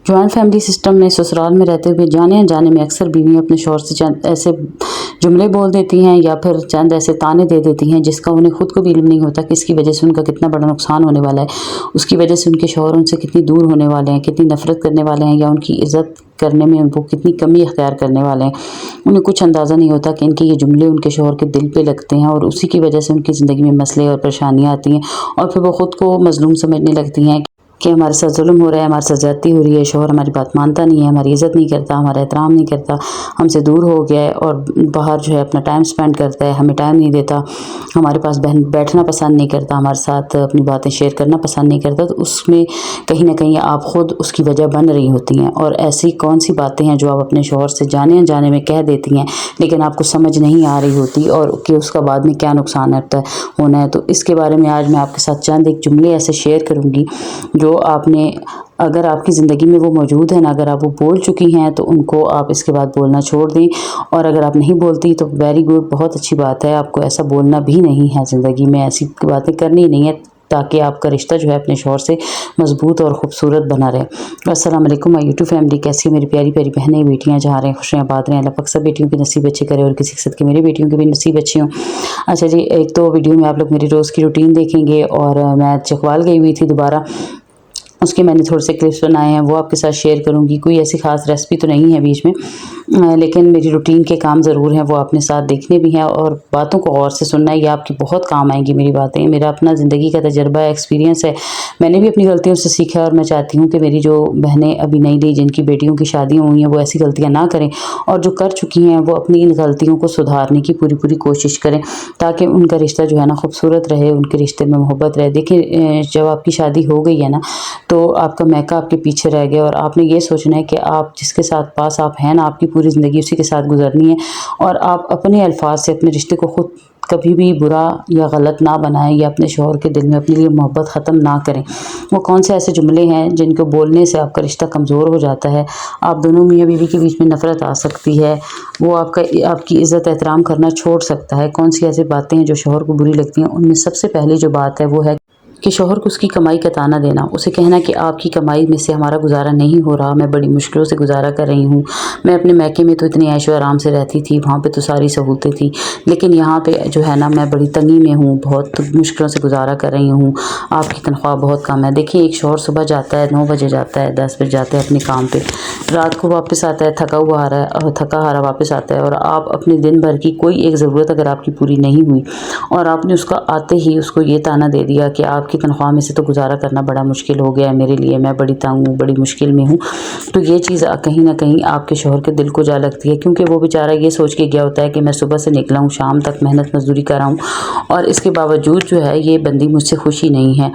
Joint family system میں سسرال میں رہتے ہوئے جانے انجانے میں اکثر بیویاں اپنے شوہر سے چند ایسے جملے بول دیتی ہیں یا پھر چند ایسے تانے دے دیتی ہیں جس کا انہیں خود کو بھی علم نہیں ہوتا کہ اس کی وجہ سے ان کا کتنا بڑا نقصان ہونے والا ہے، اس کی وجہ سے ان کے شوہر ان سے کتنی دور ہونے والے ہیں، کتنی نفرت کرنے والے ہیں، یا ان کی عزت کرنے میں ان کو کتنی کمی اختیار کرنے والے ہیں۔ انہیں کچھ اندازہ نہیں ہوتا کہ ان کے یہ جملے ان کے شوہر کے دل پہ لگتے ہیں اور اسی کی وجہ سے ان کی زندگی میں مسئلے اور پریشانیاں آتی ہیں، اور پھر وہ خود کو مظلوم سمجھنے لگتی ہیں کہ ہمارے ساتھ ظلم ہو رہا ہے، ہمارے ساتھ زیادتی ہو رہی ہے، شوہر ہماری بات مانتا نہیں ہے، ہماری عزت نہیں کرتا، ہمارا احترام نہیں کرتا، ہم سے دور ہو گیا ہے اور باہر جو ہے اپنا ٹائم سپینڈ کرتا ہے، ہمیں ٹائم نہیں دیتا، ہمارے پاس بیٹھنا پسند نہیں کرتا، ہمارے ساتھ اپنی باتیں شیئر کرنا پسند نہیں کرتا۔ تو اس میں کہیں نہ کہیں آپ خود اس کی وجہ بن رہی ہوتی ہیں، اور ایسی کون سی باتیں ہیں جو آپ اپنے شوہر سے جانے انجانے میں کہہ دیتی ہیں لیکن آپ کو سمجھ نہیں آ رہی ہوتی، اور کہ اس کا بعد میں کیا نقصان ہونا ہے۔ تو اس کے بارے میں آج میں آپ کے ساتھ چند ایک جملے ایسے شیئر کروں گی جو آپ نے، اگر آپ کی زندگی میں وہ موجود ہیں نا، اگر آپ وہ بول چکی ہیں تو ان کو آپ اس کے بعد بولنا چھوڑ دیں، اور اگر آپ نہیں بولتی تو ویری گڈ، بہت اچھی بات ہے، آپ کو ایسا بولنا بھی نہیں ہے، زندگی میں ایسی باتیں کرنی نہیں ہے تاکہ آپ کا رشتہ جو ہے اپنے شوہر سے مضبوط اور خوبصورت بنا رہے۔ السلام علیکم مائی یوٹیوب فیملی، کیسی میری پیاری پیاری بہنیں بیٹیاں جہاں رہیں خوشیاں آباد رہیں، اللہ پاک سب بیٹیوں کے نصیب اچھے کرے اور کسی قسط کے میری بیٹیوں کے بھی نصیب اچھے ہوں۔ اچھا جی، ایک تو ویڈیو میں آپ لوگ میری روز کی روٹین دیکھیں گے، اور میں چکوال گئی ہوئی تھی دوبارہ، اس کے میں نے تھوڑے سے کلپس بنائے ہیں، وہ آپ کے ساتھ شیئر کروں گی۔ کوئی ایسی خاص ریسپی تو نہیں ہے بیچ میں، لیکن میری روٹین کے کام ضرور ہیں، وہ اپنے ساتھ دیکھنے بھی ہیں، اور باتوں کو غور سے سننا ہے، یہ آپ کی بہت کام آئیں گی میری باتیں، میرا اپنا زندگی کا تجربہ ہے، ایکسپیرینس ہے، میں نے بھی اپنی غلطیوں سے سیکھا ہے، اور میں چاہتی ہوں کہ میری جو بہنیں ابھی نئی نئی جن کی بیٹیوں کی شادیاں ہوئی ہیں وہ ایسی غلطیاں نہ کریں، اور جو کر چکی ہیں وہ اپنی ان غلطیوں کو سدھارنے کی پوری پوری کوشش کریں تاکہ ان کا رشتہ جو ہے نا خوبصورت رہے، ان کے رشتے میں محبت رہے۔ دیکھیں، جب آپ کی شادی ہو گئی ہے نا تو آپ کا میکا آپ کے پیچھے رہ گیا، اور آپ نے یہ سوچنا ہے کہ آپ جس کے ساتھ پاس آپ ہیں نا، آپ کی پوری زندگی اسی کے ساتھ گزرنی ہے، اور آپ اپنے الفاظ سے اپنے رشتے کو خود کبھی بھی برا یا غلط نہ بنائیں، یا اپنے شوہر کے دل میں اپنے لیے محبت ختم نہ کریں۔ وہ کون سے ایسے جملے ہیں جن کو بولنے سے آپ کا رشتہ کمزور ہو جاتا ہے، آپ دونوں میاں بیوی کے بیچ میں نفرت آ سکتی ہے، وہ آپ کی عزت احترام کرنا چھوڑ سکتا ہے؟ کون سی ایسی باتیں ہیں جو شوہر کو بری لگتی ہیں؟ ان میں سب سے پہلی جو بات ہے وہ ہے کہ شوہر کو اس کی کمائی کا تانا دینا، اسے کہنا کہ آپ کی کمائی میں سے ہمارا گزارا نہیں ہو رہا، میں بڑی مشکلوں سے گزارا کر رہی ہوں، میں اپنے میکے میں تو اتنی عیش و آرام سے رہتی تھی، وہاں پہ تو ساری سہولتیں تھیں، لیکن یہاں پہ جو ہے نا میں بڑی تنگی میں ہوں، بہت مشکلوں سے گزارا کر رہی ہوں، آپ کی تنخواہ بہت کم ہے۔ دیکھیں، ایک شوہر صبح جاتا ہے 9 بجے جاتا ہے، 10 بجے جاتا ہے اپنے کام پہ، رات کو واپس آتا ہے تھکا ہوا آ رہا ہے، اور تھکا ہارا واپس آتا ہے، اور آپ اپنے دن بھر کی کوئی ایک ضرورت اگر آپ کی پوری نہیں ہوئی اور آپ نے اس کا آتے ہی اس کو یہ تانا دے دیا کہ آپ کی تنخواہ میں سے تو گزارا کرنا بڑا مشکل ہو گیا ہے میرے لیے، میں بڑی تنگ ہوں، بڑی مشکل میں ہوں، تو یہ چیز کہیں نہ کہیں آپ کے شوہر کے دل کو جا لگتی ہے، کیونکہ وہ بیچارہ یہ سوچ کے گیا ہوتا ہے کہ میں صبح سے نکلا ہوں، شام تک محنت مزدوری کر رہا ہوں، اور اس کے باوجود جو ہے یہ بندی مجھ سے خوشی نہیں ہے۔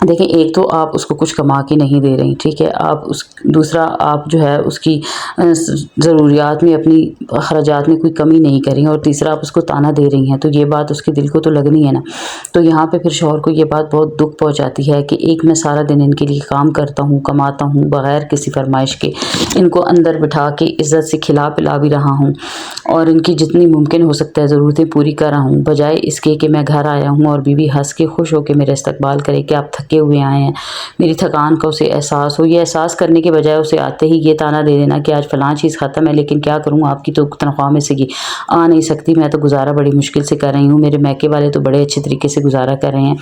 دیکھیں، ایک تو آپ اس کو کچھ کما کے نہیں دے رہی، ٹھیک ہے، دوسرا آپ جو ہے اس کی ضروریات میں، اپنی اخراجات میں کوئی کمی نہیں کر رہی ہیں، اور تیسرا آپ اس کو تانا دے رہی ہیں، تو یہ بات اس کے دل کو تو لگنی ہے نا۔ تو یہاں پہ پھر شوہر کو یہ بات بہت دکھ پہنچاتی ہے کہ ایک میں سارا دن ان کے لیے کام کرتا ہوں، کماتا ہوں بغیر کسی فرمائش کے، ان کو اندر بٹھا کے عزت سے کھلا پلا بھی رہا ہوں، اور ان کی جتنی ممکن ہو سکتا ہے ضرورتیں پوری کر رہا ہوں، بجائے اس کے کہ میں گھر آیا ہوں اور بیوی ہنس کے خوش ہو کے میرا استقبال کرے کہ آپ تھکے ہوئے آئے ہیں، میری تھکان کا اسے احساس ہو، یہ احساس کرنے کے بجائے اسے آتے ہی یہ تانا دے دینا کہ آج فلاں چیز ختم ہے، لیکن کیا کروں، آپ کی تو تنخواہ میں سے آ نہیں سکتی، میں تو گزارا بڑی مشکل سے کر رہی ہوں، میرے میکے والے تو بڑے اچھے طریقے سے گزارا کر رہے ہیں،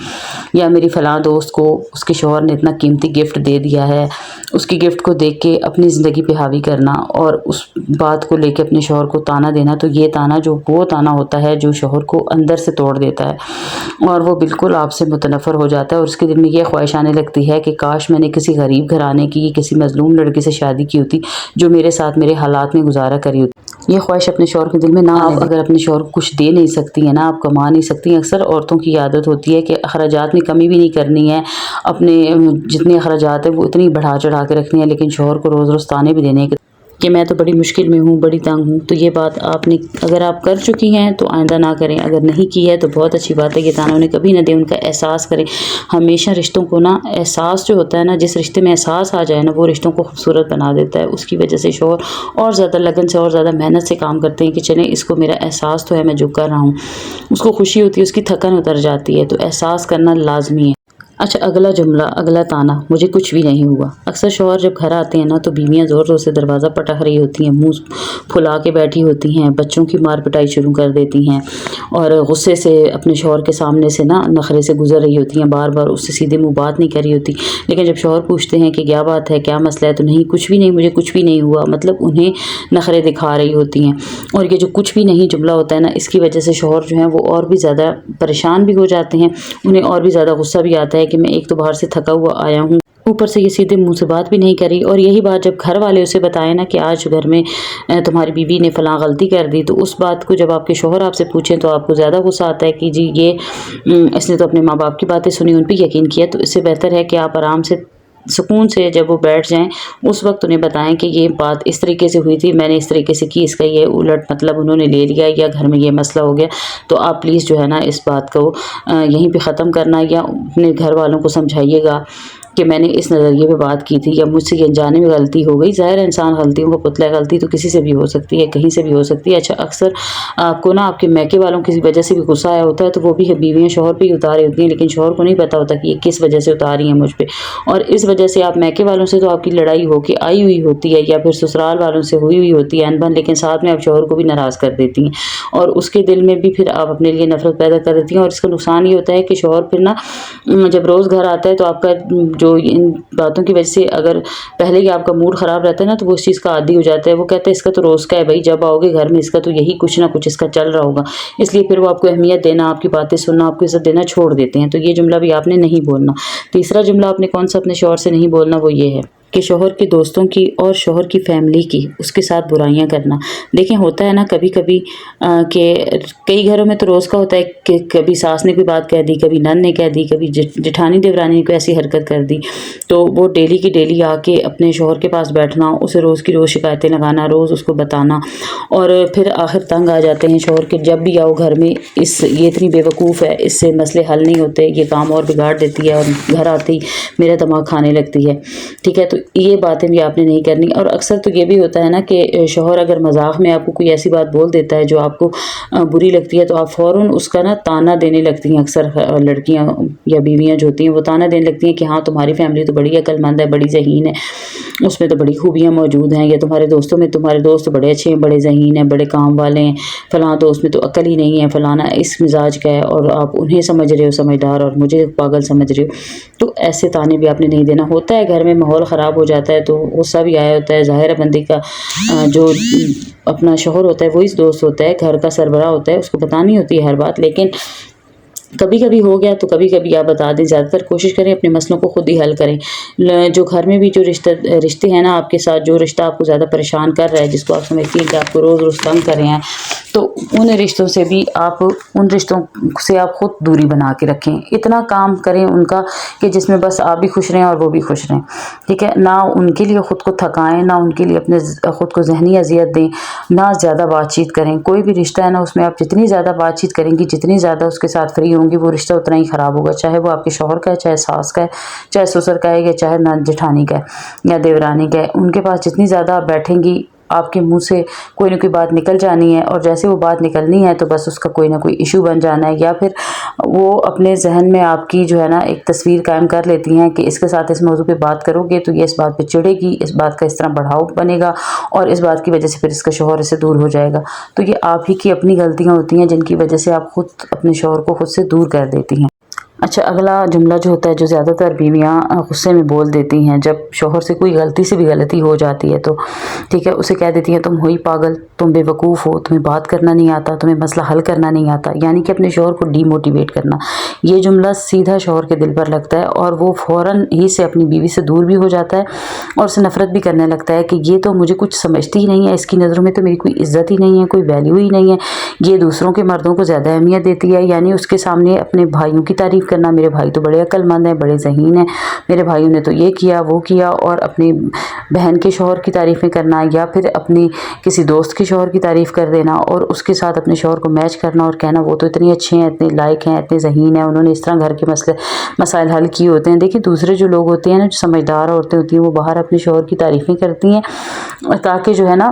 یا میری فلاں دوست کو اس کے شوہر نے اتنا قیمتی گفٹ دے دیا ہے، اس کی گفٹ کو دیکھ کے اپنی زندگی پہ حاوی کرنا اور اس بات کو لے کے اپنے شوہر کو تانا دینا، تو یہ تانا وہ تانا ہوتا ہے جو شوہر کو اندر سے توڑ دیتا ہے، اور وہ بالکل آپ سے متنفر ہو جاتا ہے، اور اس کے دل میں یہ خواہش آنے لگتی ہے کہ کاش میں نے کسی غریب گھرانے کی، کسی مظلوم لڑکے سے شادی کی ہوتی جو میرے ساتھ میرے حالات میں گزارا کری ہوتی۔ یہ خواہش اپنے شوہر کے دل میں نہ آنے، اگر اپنے شوہر کو کچھ دے نہیں سکتی ہیں نا، آپ کما نہیں سکتی ہیں، اکثر عورتوں کی عادت ہوتی ہے کہ اخراجات میں کمی بھی نہیں کرنی ہے، اپنے جتنے اخراجات ہیں وہ اتنی بڑھا چڑھا کے رکھنی ہے، لیکن شوہر کو روز روز تانے بھی دینے کہ میں تو بڑی مشکل میں ہوں، بڑی تنگ ہوں۔ تو یہ بات آپ نے اگر آپ کر چکی ہیں تو آئندہ نہ کریں، اگر نہیں کی ہے تو بہت اچھی بات ہے، یہ تانا انہیں کبھی نہ دیں، ان کا احساس کریں۔ ہمیشہ رشتوں کو نا احساس جو ہوتا ہے نا، جس رشتے میں احساس آ جائے نا، وہ رشتوں کو خوبصورت بنا دیتا ہے۔ اس کی وجہ سے شوہر اور زیادہ لگن سے اور زیادہ محنت سے کام کرتے ہیں کہ چلیں اس کو میرا احساس تو ہے میں جو کر رہا ہوں، اس کو خوشی ہوتی ہے، اس کی تھکن اتر جاتی ہے، تو احساس کرنا لازمی ہے۔ اچھا اگلا جملہ، اگلا طعنہ، مجھے کچھ بھی نہیں ہوا۔ اکثر شوہر جب گھر آتے ہیں نا تو بیویاں زور زور سے دروازہ پٹک رہی ہوتی ہیں، منہ پھلا کے بیٹھی ہوتی ہیں، بچوں کی مار پٹائی شروع کر دیتی ہیں اور غصے سے اپنے شوہر کے سامنے سے نا نخرے سے گزر رہی ہوتی ہیں، بار بار اس سے سیدھے منہ بات نہیں کر رہی ہوتی۔ لیکن جب شوہر پوچھتے ہیں کہ کیا بات ہے، کیا مسئلہ ہے، تو نہیں کچھ بھی نہیں، مجھے کچھ بھی نہیں ہوا، مطلب انہیں نخرے دکھا رہی ہوتی ہیں۔ اور یہ جو کچھ بھی نہیں جملہ ہوتا ہے نا، اس کی وجہ سے شوہر جو ہیں وہ اور بھی زیادہ پریشان بھی ہو جاتے ہیں، انہیں اور بھی زیادہ غصہ بھی آتا ہے کہ میں ایک تو باہر سے تھکا ہوا آیا ہوں، اوپر سے یہ سیدھے منہ سے بات بھی نہیں کری۔ اور یہی بات جب گھر والے اسے بتائیں نا کہ آج گھر میں تمہاری بیوی نے فلاں غلطی کر دی، تو اس بات کو جب آپ کے شوہر آپ سے پوچھیں تو آپ کو زیادہ غصہ آتا ہے کہ جی یہ اس نے تو اپنے ماں باپ کی باتیں سنی، ان پہ یقین کیا۔ تو اس سے بہتر ہے کہ آپ آرام سے سکون سے جب وہ بیٹھ جائیں اس وقت انہیں بتائیں کہ یہ بات اس طریقے سے ہوئی تھی، میں نے اس طریقے سے کی، اس کا یہ الٹ مطلب انہوں نے لے لیا یا گھر میں یہ مسئلہ ہو گیا، تو آپ پلیز جو ہے نا اس بات کو یہیں پہ ختم کرنا یا اپنے گھر والوں کو سمجھائیے گا کہ میں نے اس نظریے پہ بات کی تھی یا مجھ سے یہ جانے میں غلطی ہو گئی۔ ظاہر انسان غلطیوں کا پتلا ہے، غلطی تو کسی سے بھی ہو سکتی ہے، کہیں سے بھی ہو سکتی ہے۔ اچھا اکثر آپ کو نا آپ کے میکے والوں کی وجہ سے بھی غصہ آیا ہوتا ہے، تو وہ بھی بیویاں شوہر پہ ہی اتاری ہوتی ہیں، لیکن شوہر کو نہیں پتہ ہوتا کہ یہ کس وجہ سے اتاری ہیں مجھ پہ، اور اس وجہ سے آپ میکے والوں سے تو آپ کی لڑائی ہو کے آئی ہوئی ہوتی ہے یا پھر سسرال والوں سے ہوئی ہوئی ہوتی ہے انبن، لیکن ساتھ میں آپ شوہر کو بھی ناراض کر دیتی ہیں اور اس کے دل میں بھی پھر آپ اپنے لیے نفرت پیدا کر دیتی ہیں۔ اور اس کا نقصان یہ ہوتا ہے کہ شوہر پھر نا جب روز گھر آتا ہے تو آپ کا جو ان باتوں کی وجہ سے اگر پہلے ہی آپ کا موڈ خراب رہتا ہے نا تو وہ اس چیز کا عادی ہو جاتا ہے، وہ کہتا ہے اس کا تو روز کا ہے بھائی، جب آؤ گے گھر میں اس کا تو یہی کچھ نہ کچھ اس کا چل رہا ہوگا، اس لیے پھر وہ آپ کو اہمیت دینا، آپ کی باتیں سننا، آپ کو عزت دینا چھوڑ دیتے ہیں۔ تو یہ جملہ بھی آپ نے نہیں بولنا۔ تیسرا جملہ آپ نے کون سا اپنے شوہر سے نہیں بولنا، وہ یہ ہے کہ شوہر کے دوستوں کی اور شوہر کی فیملی کی اس کے ساتھ برائیاں کرنا۔ دیکھیں ہوتا ہے نا کبھی کبھی کہ کئی گھروں میں تو روز کا ہوتا ہے کہ کبھی ساس نے کوئی بات کہہ دی، کبھی نند نے کہہ دی، کبھی جٹھانی دیورانی نے کوئی ایسی حرکت کر دی، تو وہ ڈیلی کی ڈیلی آ کے اپنے شوہر کے پاس بیٹھنا، اسے روز کی روز شکایتیں لگانا، روز اس کو بتانا، اور پھر آخر تنگ آ جاتے ہیں شوہر کے، جب بھی آؤ گھر میں یہ اتنی بے وقوف ہے، اس سے مسئلے حل نہیں ہوتے، یہ کام اور بگاڑ دیتی ہے اور گھر آتی میرا دماغ کھانے لگتی ہے، ٹھیک ہے۔ تو یہ باتیں بھی آپ نے نہیں کرنی۔ اور اکثر تو یہ بھی ہوتا ہے نا کہ شوہر اگر مذاق میں آپ کو کوئی ایسی بات بول دیتا ہے جو آپ کو بری لگتی ہے تو آپ فوراً اس کا نا طعنہ دینے لگتی ہیں، اکثر لڑکیاں یا بیویاں جو ہوتی ہیں وہ طعنہ دینے لگتی ہیں کہ ہاں تمہاری فیملی تو بڑی عقل مند ہے، بڑی ذہین ہے، اس میں تو بڑی خوبیاں موجود ہیں، یا تمہارے دوستوں میں تمہارے دوست بڑے اچھے ہیں، بڑے ذہین ہیں، بڑے کام والے ہیں، فلاں دوست میں تو عقل ہی نہیں ہے، فلانا اس مزاج کا ہے، اور آپ انہیں سمجھ رہے ہو سمجھدار اور مجھے پاگل سمجھ رہے ہو۔ تو ایسے طعنے بھی آپ نے نہیں دینا۔ ہوتا ہے گھر میں ماحول خراب ہو جاتا ہے تو غصہ بھی آیا ہوتا ہے، ظاہر ہے بندے کا جو اپنا شوہر ہوتا ہے وہی دوست ہوتا ہے، گھر کا سربراہ ہوتا ہے، اس کو بتانی ہوتی ہے ہر بات، لیکن کبھی کبھی ہو گیا تو کبھی کبھی آپ بتا دیں، زیادہ تر کوشش کریں اپنے مسئلوں کو خود ہی حل کریں۔ جو گھر میں بھی جو رشتے ہیں نا آپ کے ساتھ، جو رشتہ آپ کو زیادہ پریشان کر رہا ہے، جس کو آپ سمجھتی ہیں کہ آپ کو روز روز تنگ کر رہے ہیں، تو ان رشتوں سے بھی آپ آپ خود دوری بنا کے رکھیں، اتنا کام کریں ان کا کہ جس میں بس آپ بھی خوش رہیں اور وہ بھی خوش رہیں، ٹھیک ہے۔ نہ ان کے لیے خود کو تھکائیں، نہ ان کے لیے اپنے خود کو ذہنی اذیت دیں، نہ زیادہ بات چیت کریں۔ کوئی بھی رشتہ ہے نا اس میں آپ جتنی زیادہ بات چیت کریں گی، جتنی زیادہ اس کے ساتھ فری ہوں گی، وہ رشتہ اتنا ہی خراب ہوگا، چاہے وہ آپ کے شوہر کا ہے، چاہے ساس کا ہے، چاہے سسر کا ہے، یا چاہے نند جٹھانی کا ہے یا دیورانی کا ہے۔ ان کے پاس جتنی زیادہ آپ بیٹھیں گی، آپ کے منہ سے کوئی نہ کوئی بات نکل جانی ہے، اور جیسے وہ بات نکلنی ہے تو بس اس کا کوئی نہ کوئی ایشو بن جانا ہے، یا پھر وہ اپنے ذہن میں آپ کی جو ہے نا ایک تصویر قائم کر لیتی ہیں کہ اس کے ساتھ اس موضوع پہ بات کرو گے تو یہ اس بات پہ چڑھے گی، اس بات کا اس طرح بڑھاؤ بنے گا، اور اس بات کی وجہ سے پھر اس کا شوہر اس سے دور ہو جائے گا۔ تو یہ آپ ہی کی اپنی غلطیاں ہوتی ہیں جن کی وجہ سے آپ خود اپنے شوہر کو خود سے دور کر دیتی ہیں۔ اچھا اگلا جملہ جو ہوتا ہے جو زیادہ تر بیویاں غصے میں بول دیتی ہیں، جب شوہر سے کوئی غلطی سے بھی غلطی ہو جاتی ہے تو ٹھیک ہے، اسے کہہ دیتی ہیں تم ہوئی پاگل، تم بے وقوف ہو، تمہیں بات کرنا نہیں آتا، تمہیں مسئلہ حل کرنا نہیں آتا، یعنی کہ اپنے شوہر کو ڈی موٹیویٹ کرنا۔ یہ جملہ سیدھا شوہر کے دل پر لگتا ہے اور وہ فوراً ہی سے اپنی بیوی سے دور بھی ہو جاتا ہے اور اسے نفرت بھی کرنے لگتا ہے کہ یہ تو مجھے کچھ سمجھتی ہی نہیں ہے، اس کی نظروں میں تو میری کوئی عزت ہی نہیں ہے، کوئی ویلیو ہی نہیں ہے، یہ دوسروں کے مردوں کو زیادہ اہمیت دیتی ہے، یعنی اس کے سامنے اپنے بھائیوں کی تعریف کرنا، میرے بھائی تو بڑے عقل مند ہیں، بڑے ذہین ہیں، میرے بھائیوں نے تو یہ کیا وہ کیا، اور اپنی بہن کے شوہر کی تعریفیں کرنا یا پھر اپنی کسی دوست کے شوہر کی تعریف کر دینا اور اس کے ساتھ اپنے شوہر کو میچ کرنا اور کہنا وہ تو اتنے اچھے ہیں، اتنے لائق ہیں، اتنے ذہین ہیں، انہوں نے اس طرح گھر کے مسائل حل کیے ہوتے ہیں۔ دیکھیں دوسرے جو لوگ ہوتے ہیں نا، جو سمجھدار عورتیں ہوتی ہیں، وہ باہر اپنے شوہر کی تعریفیں کرتی ہیں تاکہ جو ہے نا